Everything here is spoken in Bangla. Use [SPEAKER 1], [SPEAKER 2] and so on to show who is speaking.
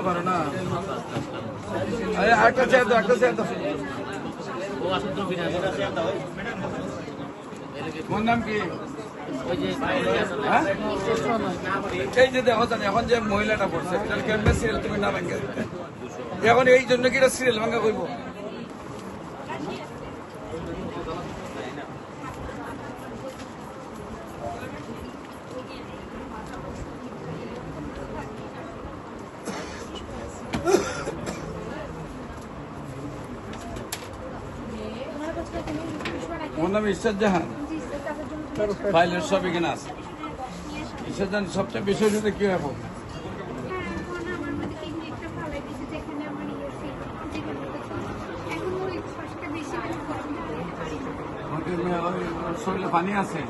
[SPEAKER 1] পারো না একটা চেয়ার দাও একটা চেয়ার দাও তোমার নাম কি এই যে দেখো জানি এখন যে মহিলাটা পড়ছে কেমনে সিরিয়াল তুমি না ভাঙ্গে এখন এই জন্য কি এটা সিরিয়াল ভাঙ্গা করবো আমার নাম ইরশাদ জাহান ফাইলের সব এখানে আছে ইরশাদ জাহান সবচেয়ে বেশি হচ্ছে কি হবে শরীরে পানি আছে